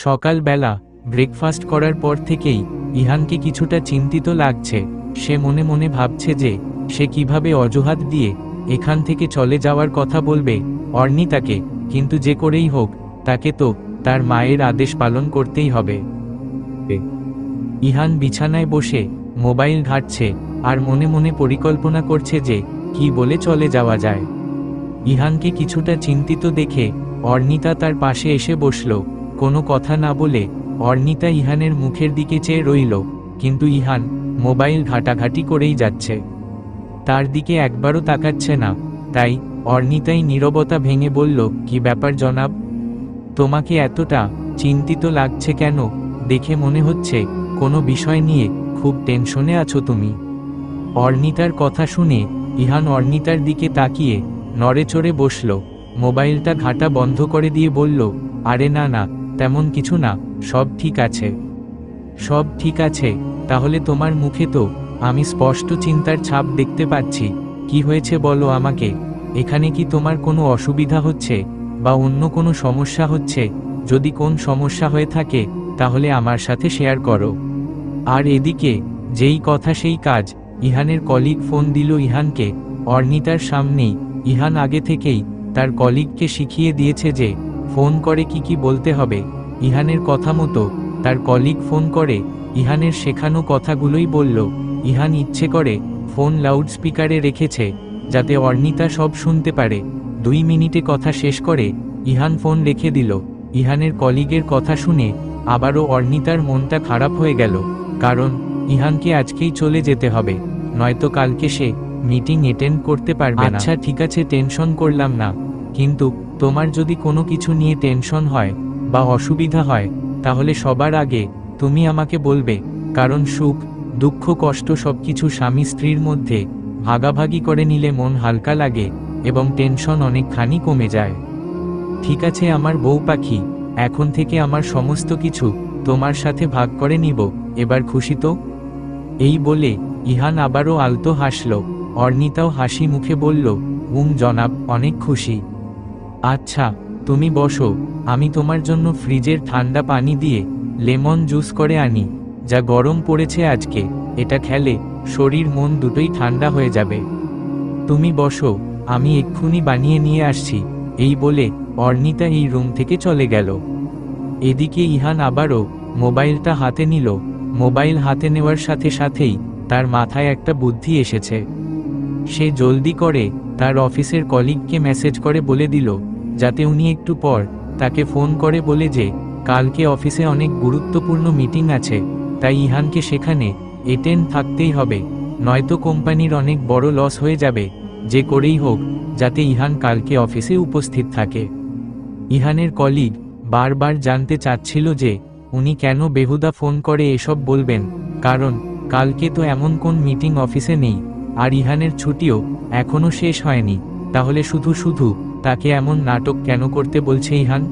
সকালবেলা ব্রেকফাস্ট করার পর থেকেই ইহানকে কিছুটা চিন্তিত লাগছে। সে মনে মনে ভাবছে যে সে কিভাবে অজুহাত দিয়ে এখান থেকে চলে যাওয়ার কথা বলবে অর্ণিতাকে, কিন্তু যে করেই হোক তাকে তো তার মায়ের আদেশ পালন করতেই হবে। ইহান বিছানায় বসে মোবাইল ঘাঁটছে আর মনে মনে পরিকল্পনা করছে যে কি বলে চলে যাওয়া যায়। ইহানকে কিছুটা চিন্তিত দেখে অর্ণিতা তার পাশে এসে বসল। কোনো কথা না বলে অর্ণিতা ইহানের মুখের দিকে চেয়ে রইল, কিন্তু ইহান মোবাইল ঘাটাঘাটি করেই যাচ্ছে, তার দিকে একবারও তাকাচ্ছে না। তাই অর্ণিতাই নীরবতা ভেঙে বলল, কি ব্যাপার জনাব? তোমাকে এতটা চিন্তিত লাগছে কেন? দেখে মনে হচ্ছে কোনো বিষয় নিয়ে খুব টেনশনে আছো তুমি। অর্ণিতার কথা শুনে ইহান অর্ণিতার দিকে তাকিয়ে নড়েচড়ে বসল। মোবাইলটা ঘাটা বন্ধ করে দিয়ে বলল, আরে না না, তেমন কিছু না, সব ঠিক আছে। সব ঠিক আছে? তাহলে তোমার মুখে তো আমি স্পষ্ট চিন্তার ছাপ দেখতে পাচ্ছি। কি হয়েছে বলো আমাকে? এখানে কি তোমার কোনো অসুবিধা হচ্ছে বা অন্য কোনো সমস্যা হচ্ছে? যদি কোন সমস্যা হয়ে থাকে তাহলে আমার সাথে শেয়ার করো। আর এদিকে যেই কথা সেই কাজ, ইহানের কলিগ ফোন দিল ইহানকে অর্ণিতার সামনেই। ইহান আগে থেকেই তার কলিগকে শিখিয়ে দিয়েছে যে ফোন করে কি বলতে হবে। ইহানের কথা মতো তার কলিগ ফোন করে ইহানের শেখানো কথাগুলোই বলল। ইহান ইচ্ছে করে ফোন লাউডস্পিকারে রেখেছে যাতে অর্ণিতা সব শুনতে পারে। 2 মিনিটে কথা শেষ করে ইহান ফোন রেখে দিল। ইহানের কলিগের কথা শুনে আবারও অর্ণিতার মনটা খারাপ হয়ে গেল, কারণ ইহানকে আজকেই চলে যেতে হবে, নয়তো কালকে সে মিটিং অ্যাটেন্ড করতে পারবে না। আচ্ছা ঠিক আছে, টেনশন করলাম না, কিন্তু তোমার যদি কোনো কিছু নিয়ে টেনশন হয় বা অসুবিধা হয় তাহলে সবার আগে তুমি আমাকে বলবে, কারণ সুখ দুঃখ কষ্ট সবকিছু স্বামী স্ত্রীর মধ্যে ভাগাভাগি করে নিলে মন হালকা লাগে এবং টেনশন অনেকখানি কমে যায়। ঠিক আছে আমার বউ পাখি, এখন থেকে আমার সমস্ত কিছু তোমার সাথে ভাগ করে নিব, এবার খুশি তো? এই বলে ইহান আবারও আলতো হাসল। অর্ণিতাও হাসি মুখে বলল, জনাব, অনেক খুশি। আচ্ছা তুমি বসো, আমি তোমার জন্য ফ্রিজের ঠান্ডা পানি দিয়ে লেমন জুস করে আনি। যা গরম পড়েছে আজকে, এটা খেলে শরীর মন দুটোই ঠান্ডা হয়ে যাবে। তুমি বসো, আমি এক্ষুনি বানিয়ে নিয়ে আসছি। এই বলে অর্ণিতা এই রুম থেকে চলে গেল। এদিকে ইহান আবারও মোবাইলটা হাতে নিল। মোবাইল হাতে নেওয়ার সাথে সাথেই তার মাথায় একটা বুদ্ধি এসেছে। সে জলদি করে তার অফিসের কলিগকে মেসেজ করে বলে দিল যাতে উনি একটু পর তাকে ফোন করে বলে যে কালকে অফিসে অনেক গুরুত্বপূর্ণ মিটিং আছে, তাই ইহানকে সেখানে অ্যাটেন্ড থাকতেই হবে, নয়তো কোম্পানির অনেক বড় লস হয়ে যাবে। যে করেই হোক যাতে ইহান কালকে অফিসে উপস্থিত থাকে। ইহানের কলিগ বারবার জানতে চাচ্ছিল যে উনি কেন বেহুদা ফোন করে এসব বলবেন, কারণ কালকে তো এমন কোন মিটিং অফিসে নেই, আর ইহানের ছুটিও এখনও শেষ হয়নি। তাহলে শুধু শুধু তাকে এমন নাটক কেন করতে বলছে ইহান?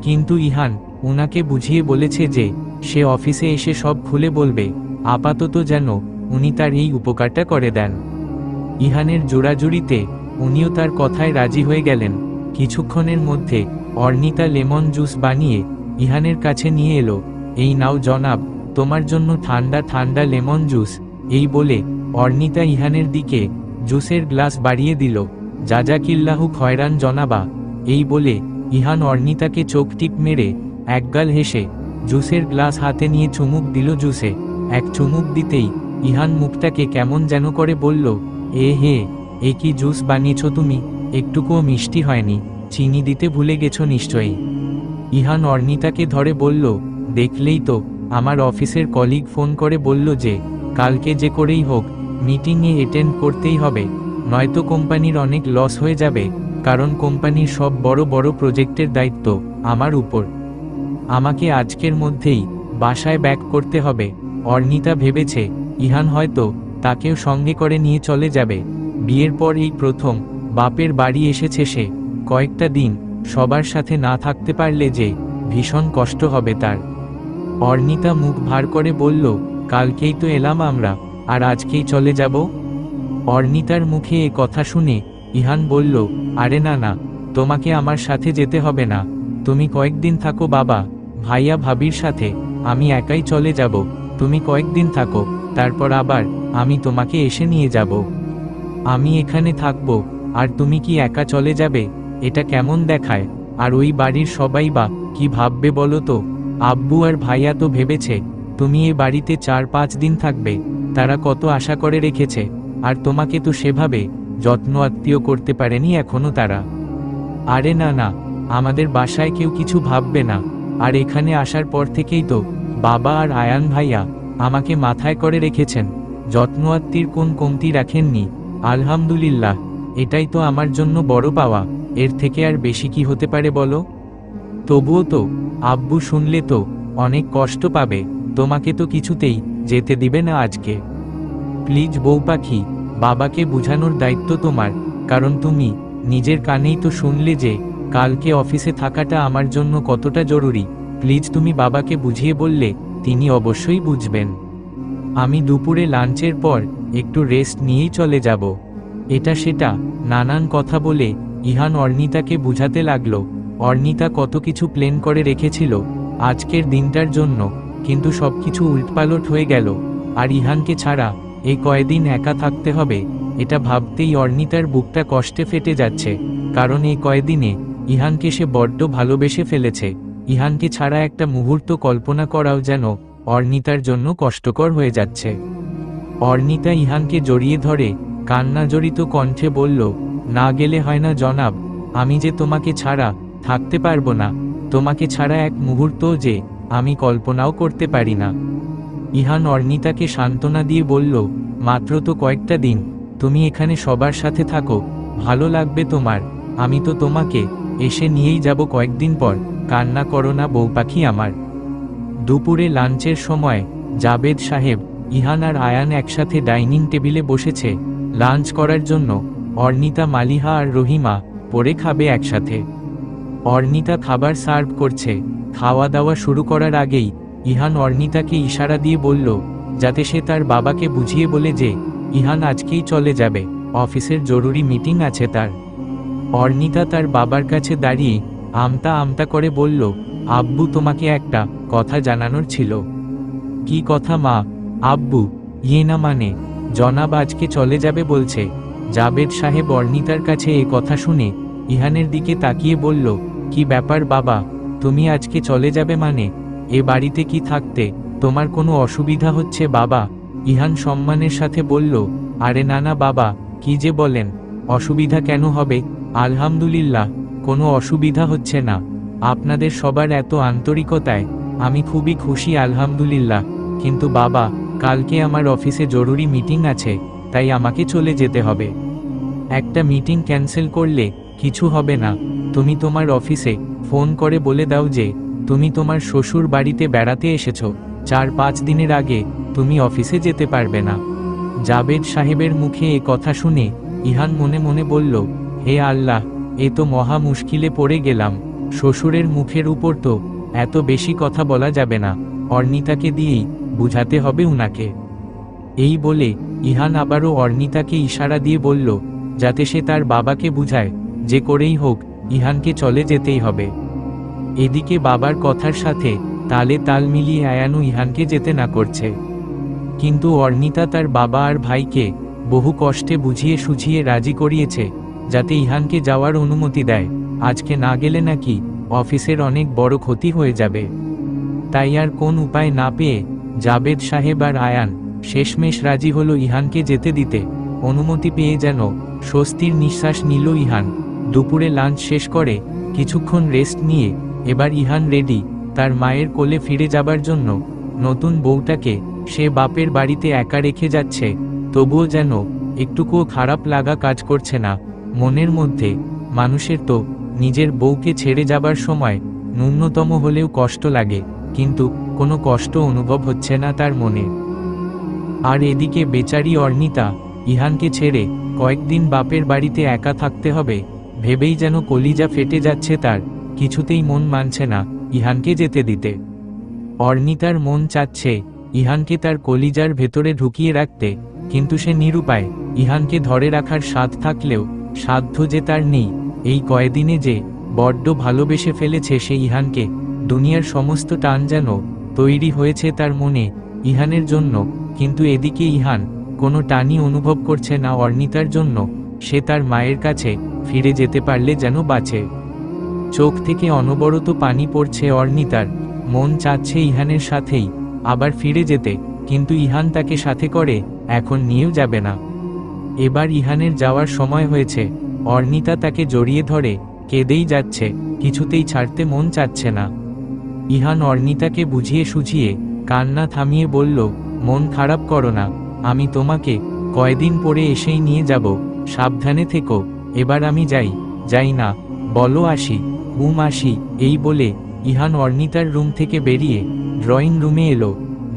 কিন্তু ইহান উনাকে বুঝিয়ে বলেছে যে সে অফিসে এসে সব খুলে বলবে, আপাতত যেন উনি তার এই উপকারটা করে দেন। ইহানের জোড়াজুড়িতে উনিও তার কথায় রাজি হয়ে গেলেন। কিছুক্ষণের মধ্যে অর্ণিতা লেমন জুস বানিয়ে ইহানের কাছে নিয়ে এলো। এই নাও জনাব, তোমার জন্য ঠান্ডা ঠান্ডা লেমন জুস। এই বলে অর্ণিতা ইহানের দিকে জুসের গ্লাস বাড়িয়ে দিল। জাজাকিল্লাহু খয়রান জনাবা। এই বলে ইহান অর্ণিতাকে চোখ টিপ মেরে একগাল হেসে জুসের গ্লাস হাতে নিয়ে চুমুক দিল জুসে। এক চুমুক দিতেই ইহান মুখটাকে কেমন যেন করে বলল, হে, এ কি জুস বানিয়েছ তুমি? একটুকুও মিষ্টি হয়নি, চিনি দিতে ভুলে গেছো নিশ্চয়ই। ইহান অর্ণিতাকে ধরে বলল, দেখলেই তো, আমার অফিসের কলিগ ফোন করে বলল যে কালকে যে করেই হোক মিটিংয়ে অ্যাটেন্ড করতেই হবে, নয়তো কোম্পানির অনেক লস হয়ে যাবে, কারণ কোম্পানির সব বড় বড় প্রজেক্টের দায়িত্ব আমার উপর। আমাকে আজকের মধ্যেই বাসায় ব্যাক করতে হবে। অর্ণিতা ভেবেছে ইহান হয়তো তাকেও সঙ্গে করে নিয়ে চলে যাবে। বিয়ের পর এই প্রথম বাপের বাড়ি এসেছে সে। কয়েকটা দিন সবার সাথে না থাকতে পারলে যে ভীষণ কষ্ট হবে তার। অর্ণিতা মুখ ভার করে বলল, কালকেই তো এলাম আমরা, আর আজকেই চলে যাব? অর্ণিতার মুখে এ কথা শুনে ইহান বলল, আরে না না, তোমাকে আমার সাথে যেতে হবে না, তুমি কয়েকদিন থাকো বাবা, ভাইয়া ভাবির সাথে আমি একাই চলে যাব, তুমি কয়েকদিন থাকো, তারপর আবার আমি তোমাকে এসে নিয়ে যাব। আমি এখানে থাকবো আর তুমি কি একা চলে যাবে? এটা কেমন দেখায়? আর ওই বাড়ির সবাই বা কি ভাববে বলো তো? আব্বু আর ভাইয়া তো ভেবেছে তুমি এ বাড়িতে 4-5 দিন থাকবে, তারা কত আশা করে রেখেছে, আর তোমাকে তো সেভাবে যত্ন আত্মীয় করতে পারেনি এখনো তারা। আরে না না, আমাদের বাসায় কেউ কিছু ভাববে না। আর এখানে আসার পর থেকেই তো বাবা আর আয়ান ভাইয়া আমাকে মাথায় করে রেখেছেন, যত্ন আত্মীর কোন কমতি রাখেননি। আলহামদুলিল্লাহ, এটাই তো আমার জন্য বড় পাওয়া, এর থেকে আর বেশি কি হতে পারে বলো? তবুও তো আব্বু শুনলে তো অনেক কষ্ট পাবে, তোমাকে তো কিছুতেই যেতে দিবে না আজকে। প্লিজ বউ পাখি, বাবাকে বুঝানোর দায়িত্ব তোমার, কারণ তুমি নিজের কানেই তো শুনলে যে কালকে অফিসে থাকাটা আমার জন্য কতটা জরুরি। প্লিজ তুমি বাবাকে বুঝিয়ে বললে তিনি অবশ্যই বুঝবেন। আমি দুপুরে লাঞ্চের পর একটু রেস্ট নিয়েই চলে যাব। এটা সেটা নানান কথা বলে ইহান অর্নিতাকে বুঝাতে লাগলো। অর্নিতা কত কিছু প্ল্যান করে রেখেছিল আজকের দিনটার জন্য, কিন্তু সবকিছু উল্টপালট হয়ে গেল। আর ইহানকে ছাড়া এই কয়েকদিন একা থাকতে হবে, এটা ভাবতেই অর্নিতার বুকটা কষ্টে ফেটে যাচ্ছে। কারণ এই কয়েকদিনে ইহানকে সে বড্ড ভালোবেসে ফেলেছে। ইহানকে ছাড়া একটা মুহূর্ত কল্পনা করাও যেন অর্নিতার জন্য কষ্টকর হয়ে যাচ্ছে। অর্নিতা ইহানকে জড়িয়ে ধরে কান্নাজড়িত কণ্ঠে বলল, না গেলে হয় না জনাব, আমি যে তোমাকে ছাড়া থাকতে পারবো না, তোমাকে ছাড়া এক মুহূর্তও যে আমি কল্পনাও করতে পারি না। ইহান অর্নিতাকে সান্ত্বনা দিয়ে বলল, মাত্র তো কয়েকটা দিন, তুমি এখানে সবার সাথে থাকো, ভালো লাগবে তোমার, আমি তো তোমাকে এসে নিয়েই যাব কয়েকদিন পর, কান্না করো না বউ পাখি আমার। দুপুরে লাঞ্চের সময় জাবেদ সাহেব, ইহান আর আয়ান একসাথে ডাইনিং টেবিলে বসেছে লাঞ্চ করার জন্য। অর্নিতা, মালিহা আর রহিমা পরে খাবে একসাথে। অর্নিতা খাবার সার্ভ করছে। খাওয়া দাওয়া শুরু করার আগেই ইহান অর্নিতাকে ইশারা দিয়ে বলল যাতে সে তার বাবাকে বুঝিয়ে বলে যে ইহান আজকেই চলে যাবে, অফিসের জরুরি মিটিং আছে তার। অর্নিতা তার বাবার কাছে দাঁড়িয়ে আমতা আমতা করে বলল, আব্বু তোমাকে একটা কথা জানানোর ছিল। কি কথা মা? আব্বু, ইয়ে না মানে জনাব আজকে চলে যাবে বলছে। জাবেদ সাহেব অর্নিতার কাছে এ কথা শুনে ইহানের দিকে তাকিয়ে বলল, কি ব্যাপার বাবা, তুমি আজকে চলে যাবে মানে? এ বাড়িতে কি থাকতে তোমার কোনো অসুবিধা হচ্ছে বাবা? ইহান সম্মানের সাথে বলল, আরে না না বাবা, কি যে বলেন, অসুবিধা কেন হবে? আলহামদুলিল্লাহ, কোনো অসুবিধা হচ্ছে না। আপনাদের সবার এত আন্তরিকতায় আমি খুবই খুশি, আলহামদুলিল্লাহ। কিন্তু বাবা, কালকে আমার অফিসে জরুরি মিটিং আছে, তাই আমাকে চলে যেতে হবে। একটা মিটিং ক্যান্সেল করলে কিছু হবে না। তুমি তোমার অফিসে ফোন করে বলে দাও যে তুমি তোমার শ্বশুর বাড়িতে বেড়াতে এসেছো, 4-5 দিনের আগে তুমি অফিসে যেতে পারবে না। জাবেদ সাহেবের মুখে এ কথা শুনে ইহান মনে মনে বলল, হে আল্লাহ, এ তো মহা মুশকিলে পড়ে গেলাম। শ্বশুরের মুখের উপর তো এত বেশি কথা বলা যাবে না, অর্নিতাকে দিয়েই বুঝাতে হবে উনাকে। এই বলে ইহান আবারও অর্নিতাকে ইশারা দিয়ে বলল যাতে সে তার বাবাকে বুঝায় যে করেই হোক ইহানকে চলে যেতেই হবে। এদিকে বাবার কথার সাথে তালে তাল মিলিয়ে আয়ানও ইহানকে যেতে না করছে। কিন্তু অর্নিতা তার বাবা আর ভাইকে বহু কষ্টে বুঝিয়ে সুঝিয়ে রাজি করিয়েছে যাতে ইহানকে যাওয়ার অনুমতি দেয়। আজকে না গেলে নাকি অফিসের অনেক বড় ক্ষতি হয়ে যাবে। তাই আর কোন উপায় না পেয়ে জাবেদ সাহেব আর আয়ান শেষমেশ রাজি হলো ইহানকে যেতে দিতে। অনুমতি পেয়ে যেন স্বস্তির নিঃশ্বাস নিল ইহান। দুপুরে লাঞ্চ শেষ করে কিছুক্ষণ রেস্ট নিয়ে এবার ইহান রেডি তার মায়ের কোলে ফিরে যাবার জন্য। নতুন বউটাকে সে বাপের বাড়িতে একা রেখে যাচ্ছে, তবুও যেন একটুকুও খারাপ লাগা কাজ করছে না মনের মধ্যে। মানুষের তো নিজের বউকে ছেড়ে যাবার সময় ন্যূনতম হলেও কষ্ট লাগে, কিন্তু কোনো কষ্ট অনুভব হচ্ছে না তার মনে। আর এদিকে বেচারি অর্নিতা ইহানকে ছেড়ে কয়েকদিন বাপের বাড়িতে একা থাকতে হবে ভেবেই যেন কলিজা ফেটে যাচ্ছে তার। কিছুতেই মন মানছে না ইহানকে যেতে দিতে। অর্নিতার মন চাচ্ছে ইহানকে তার কলিজার ভেতরে ঢুকিয়ে রাখতে, কিন্তু সে নিরুপায়। ইহানকে ধরে রাখার সাধ থাকলেও সাধ্য যে তার নেই। এই কয়েকদিনে যে বড্ড ভালোবেসে ফেলেছে সে ইহানকে, দুনিয়ার সমস্ত টান যেন তৈরি হয়েছে তার মনে ইহানের জন্য, কিন্তু এদিকে ইহান কোনো টানই অনুভব করছে না অর্ণিতার জন্য। সে তার মায়ের কাছে ফিরে যেতে পারলে যেন বাঁচে। চোখ থেকে অনবরত পানি পড়ছে অর্ণিতার, মন চাচ্ছে ইহানের সাথেই আবার ফিরে যেতে, কিন্তু ইহান তাকে সাথে করে এখন নিয়েও যাবে না। এবার ইহানের যাওয়ার সময় হয়েছে। অর্ণিতা তাকে জড়িয়ে ধরে কেঁদেই যাচ্ছে, কিছুতেই ছাড়তে মন চাচ্ছে না। ইহান অর্ণিতাকে বুঝিয়ে সুঝিয়ে কান্না থামিয়ে বলল, মন খারাপ করো না, আমি তোমাকে কয়দিন পরে এসেই নিয়ে যাব, সাবধানে থেকো। এবার আমি যাই না, বলো আসি? আসি। এই বলে ইহান অর্ণিতার রুম থেকে বেরিয়ে ড্রয়িং রুমে এলো।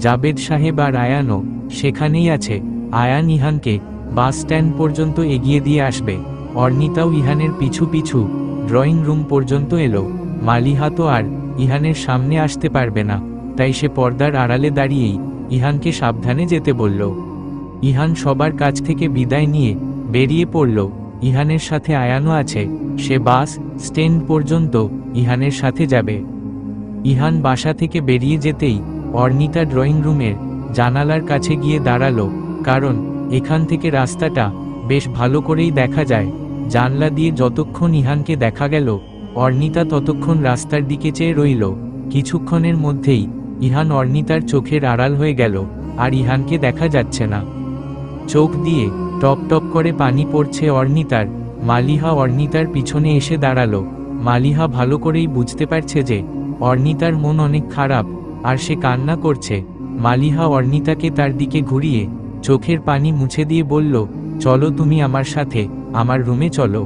জাবেদ সাহেব আর আয়ানও সেখানেই আছে। আয়ান ইহানকে বাস স্ট্যান্ড পর্যন্ত এগিয়ে দিয়ে আসবে। অর্ণিতাও ইহানের পিছু পিছু ড্রয়িং রুম পর্যন্ত এলো। মালিহা তো আর ইহানের সামনে আসতে পারবে না, তাই সে পর্দার আড়ালে দাঁড়িয়েই ইহানকে সাবধানে যেতে বলল। ইহান সবার কাছ থেকে বিদায় নিয়ে বেরিয়ে পড়ল। ইহানের সাথে আয়ানও আছে, সে বাস স্ট্যান্ড পর্যন্ত ইহানের সাথে যাবে। ইহান বাসা থেকে বেরিয়ে যেতেই অর্ণিতা ড্রয়িং রুমের জানালার কাছে গিয়ে দাঁড়ালো, কারণ এখান থেকে রাস্তাটা বেশ ভালো করেই দেখা যায়। জানলা দিয়ে যতক্ষণ ইহানকে দেখা গেল, অর্ণিতা ততক্ষণ রাস্তার দিকে চেয়ে রইল। কিছুক্ষণের মধ্যেই ইহান অর্ণিতার চোখের আড়াল হয়ে গেল, আর ইহানকে দেখা যাচ্ছে না। চোখ দিয়ে টপ টপ করে পানি পড়ছে অর্ণিতার। মালিহা অর্ণিতার পিছনে এসে দাঁড়ালো। মালিহা ভালো করেই বুঝতে পারছে যে অর্ণিতার মন অনেক খারাপ, আর সে কান্না করছে। মালিহা অর্ণিতাকে তার দিকে ঘুরিয়ে চোখের পানি মুছে দিয়ে বলল, চলো তুমি আমার সাথে, আমার রুমে চলো।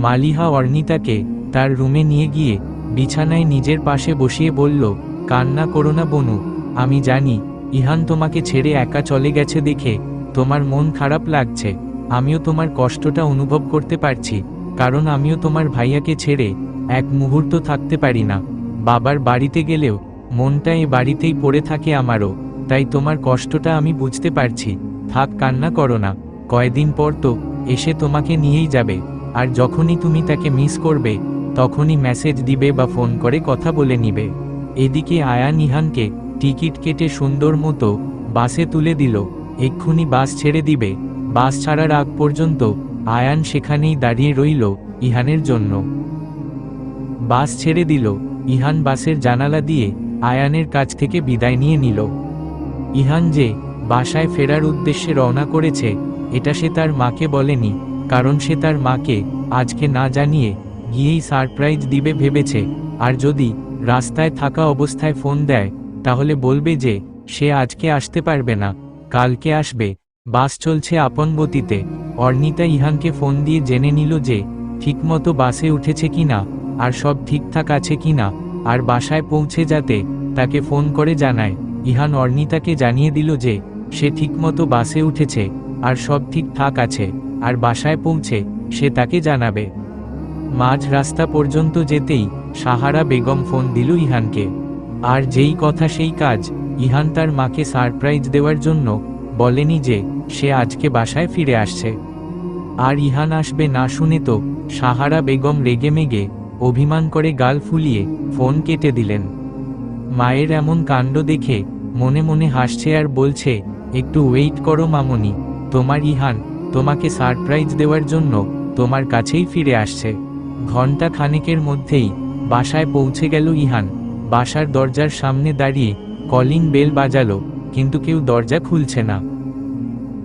মালিহা অর্ণিতাকে তার রুমে নিয়ে গিয়ে বিছানায় নিজের পাশে বসিয়ে বলল, কান্না করো না বনু, আমি জানি ইহান তোমাকে ছেড়ে একা চলে গেছে দেখে তোমার মন খারাপ লাগছে। আমিও তোমার কষ্টটা অনুভব করতে পারছি, কারণ আমিও তোমার ভাইয়াকে ছেড়ে এক মুহূর্ত থাকতে পারি না। বাবার বাড়িতে গেলেও মনটা এ বাড়িতেই পড়ে থাকে আমারও, তাই তোমার কষ্টটা আমি বুঝতে পারছি। থাক, কান্না করো না, কয়দিন পর তো এসে তোমাকে নিয়েই যাবে, আর যখনই তুমি তাকে মিস করবে তখনই মেসেজ দিবে বা ফোন করে কথা বলে নিবে। এদিকে আয়ান ইহানকে টিকিট কেটে সুন্দর মতো বাসে তুলে দিল। এক্ষুনি বাস ছেড়ে দিবে। বাস ছাড়ার আগ পর্যন্ত আয়ান সেখানেই দাঁড়িয়ে রইল ইহানের জন্য। বাস ছেড়ে দিল। ইহান বাসের জানালা দিয়ে আয়ানের কাছ থেকে বিদায় নিয়ে নিল। ইহান যে বাসায় ফেরার উদ্দেশ্যে রওনা করেছে এটা সে তার মাকে বলেনি, কারণ সে তার মাকে আজকে না জানিয়ে গিয়েই সারপ্রাইজ দিবে ভেবেছে। আর যদি রাস্তায় থাকা অবস্থায় ফোন দেয় তাহলে বলবে যে সে আজকে আসতে পারবে না, কালকে আসবে। বাস চলছে আপন গতিতে। অর্ণিতা ইহানকে ফোন দিয়ে জেনে নিল যে ঠিকমতো বাসে উঠেছে কিনা, আর সব ঠিকঠাক আছে কিনা, আর বাসায় পৌঁছে যাতে তাকে ফোন করে জানায়। ইহান অর্ণিতাকে জানিয়ে দিল যে সে ঠিকমতো বাসে উঠেছে আর সব ঠিকঠাক আছে, আর বাসায় পৌঁছে সে তাকে জানাবে। মাঝ রাস্তা পর্যন্ত যেতেই সাহারা বেগম ফোন দিল ইহানকে। আর যেই কথা সেই কাজ। ইহান তার মাকে সারপ্রাইজ দেওয়ার জন্য বলেনি যে সে আজকে বাসায় ফিরে আসছে। আর ইহান আসবে না শুনে তো সাহারা বেগম রেগেমেগে অভিমান করে গাল ফুলিয়ে ফোন কেটে দিলেন। মায়ের এমন কাণ্ড দেখে মনে মনে হাসছে আর বলছে, একটু ওয়েট করো মামনি, তোমার ইহান তোমাকে সারপ্রাইজ দেওয়ার জন্য তোমার কাছেই ফিরে আসছে। ঘণ্টা খানেকের মধ্যেই বাসায় পৌঁছে গেল ইহান। বাসার দরজার সামনে দাঁড়িয়ে কলিং বেল বাজালো, কিন্তু কেউ দরজা খুলছে না।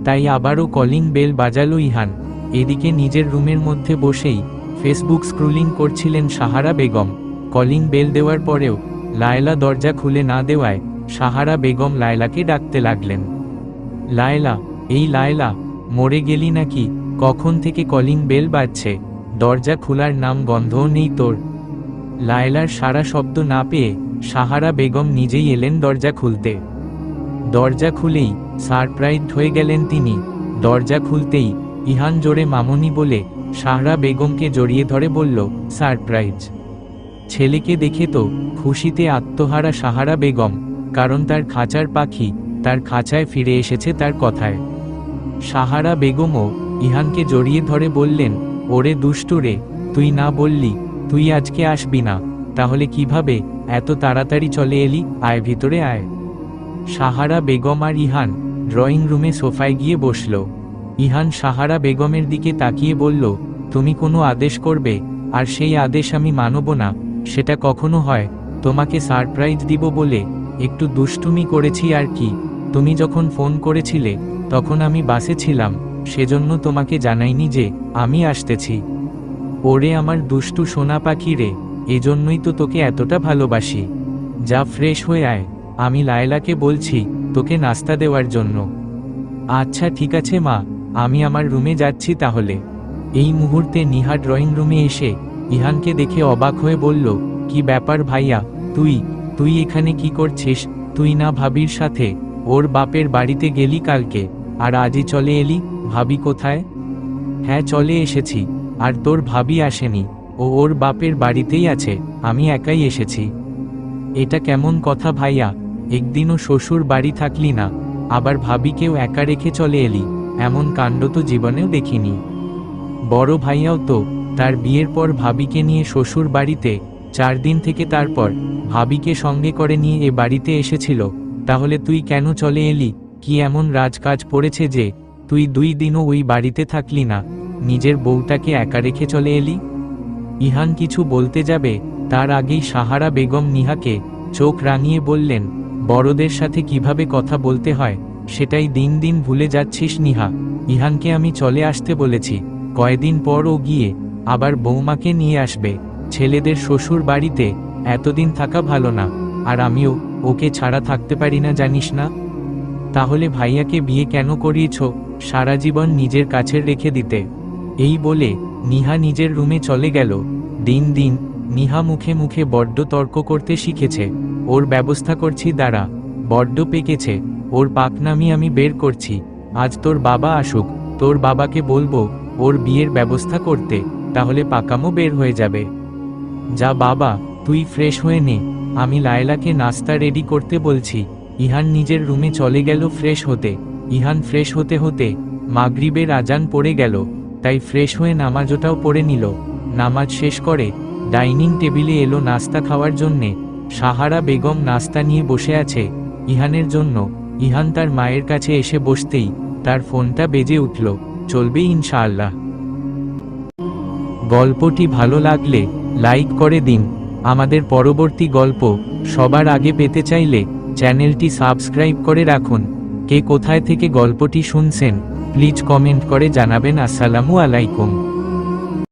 তাই আবারও কলিং বেল বাজালো ইহান। এদিকে নিজের রুমের মধ্যে বসেই ফেসবুক স্ক্রলিং করছিলেন সাহারা বেগম। কলিং বেল দেওয়ার পরেও লায়লা দরজা খুলে না দেওয়ায় সাহারা বেগম লায়লাকে ডাকতে লাগলেন। লায়লা, এই লায়লা, মরে গেলি নাকি? কখন থেকে কলিং বেল বাজছে, দরজা খোলার নাম গন্ধও নেই তোর। লায়লার সারা শব্দ না পেয়ে সাহারা বেগম নিজেই এলেন দরজা খুলতে। দরজা খুলেই সারপ্রাইজড হয়ে গেলেন তিনি। দরজা খুলতেই ইহান জোরে মামনি বলে সাহারা বেগমকে জড়িয়ে ধরে বলল, সারপ্রাইজ। ছেলেকে দেখে তো খুশিতে আত্মহারা সাহারা বেগম, কারণ তার খাঁচার পাখি তার খাঁচায় ফিরে এসেছে তার কথায়। সাহারা বেগমও ইহানকে জড়িয়ে ধরে বললেন, ওরে দুষ্টু রে, তুই না বললি তুই আজকে আসবি না, তাহলে কিভাবে এত তাড়াতাড়ি চলে এলি? আয় ভিতরে আয়। সাহারা বেগম আর ইহান ড্রয়িং রুমে সোফায় গিয়ে বসল। ইহান সাহারা বেগমের দিকে তাকিয়ে বলল, তুমি কোনো আদেশ করবে, আর সেই আদেশ আমি মানব না, সেটা কখনো হয়? তোমাকে সারপ্রাইজ দিব বলে একটু দুষ্টুমি করেছি আর কি। তুমি যখন ফোন করেছিলে তখন আমি বাসে ছিলাম, সেজন্য তোমাকে জানাইনি যে আমি আসতেছি। ওরে আমার দুষ্টু সোনা পাখি রে, এজন্যই তো তোকে এতটা ভালোবাসি। যা ফ্রেশ হয়ে আয়, আমি লায়লাকে বলছি তোকে নাস্তা দেওয়ার জন্য। আচ্ছা ঠিক আছে মা, আমি আমার রুমে যাচ্ছি তাহলে। এই মুহূর্তে নিহা ড্রয়িং রুমে এসে ইহানকে দেখে অবাক হয়ে বলল, কি ব্যাপার ভাইয়া, তুই এখানে কি করছিস? তুই না ভাবির সাথে ওর বাপের বাড়িতে গেলি কালকে, আর আজই চলে এলি? ভাবি কোথায়? হ্যাঁ চলে এসেছি, আর তোর ভাবি আসেনি, ও ওর বাপের বাড়িতেই আছে, আমি একাই এসেছি। এটা কেমন কথা ভাইয়া, একদিনও শ্বশুর বাড়ি থাকলি না, আবার ভাবিকেও একা রেখে চলে এলি? এমন কাণ্ড তো জীবনেও দেখিনি। বড় ভাইয়াও তো তার বিয়ের পর ভাবিকে নিয়ে শ্বশুর বাড়িতে 4 দিন থেকে তারপর ভাবিকে সঙ্গে করে নিয়ে এ বাড়িতে এসেছিল। তাহলে তুই কেন চলে এলি? কি এমন রাজকাজ পড়েছে যে তুই 2 দিনও ওই বাড়িতে থাকলি না, নিজের বউটাকে একা রেখে চলে এলি? ইহান কিছু বলতে যাবে তার আগেই সাহারা বেগম নিহাকে চোখ রাঙিয়ে বললেন, বড়দের সাথে কিভাবে কথা বলতে হয় সেটাই দিন দিন ভুলে যাচ্ছিস নিহা। ইহানকে আমি চলে আসতে বলেছি, কয়েকদিন পর ও গিয়ে আবার বৌমাকে নিয়ে আসবে। ছেলেদের শ্বশুর বাড়িতে এতদিন থাকা ভালো না, আর আমিও ওকে ছাড়া থাকতে পারি না জানিস না? তাহলে ভাইয়াকে বিয়ে কেন করিয়েছ? সারা জীবন নিজের কাছে রেখে দিতে। এই বলে নিহা নিজের রুমে চলে গেল। দিন দিন নিহা মুখে মুখে বড্ড তর্ক করতে শিখেছে। ওর ব্যবস্থা করছি দাঁড়া, বড্ড পেকেছে, ওর পাকনামি আমি বের করছি। আজ তোর বাবা আসুক, তোর বাবাকে বলবো ওর বিয়ের ব্যবস্থা করতে, তাহলে পাকামো বের হয়ে যাবে। যা বাবা, তুই ফ্রেশ হয়ে নে, আমি লায়লাকে নাস্তা রেডি করতে বলছি। ইহান নিজের রুমে চলে গেল ফ্রেশ হতে। ইহান ফ্রেশ হতে হতে মাগরিবের আজান পড়ে গেল, তাই ফ্রেশ হয়ে নামাজটাও পড়ে নিল। নামাজ শেষ করে ডাইনিং টেবিলে এলো নাস্তা খাওয়ার জন্যে। সাহারা বেগম নাস্তা নিয়ে বসে আছে ইহানের জন্য। ইহান তার মায়ের কাছে এসে বসতেই তার ফোনটা বেজে উঠল। চলবে ইনশাআল্লাহ। গল্পটি ভালো লাগলে লাইক করে দিন। আমাদের পরবর্তী গল্প সবার আগে পেতে চাইলে চ্যানেলটি সাবস্ক্রাইব করে রাখুন। কে কোথায় থেকে গল্পটি শুনছেন প্লিজ কমেন্ট করে জানাবেন। আসসালামু আলাইকুম।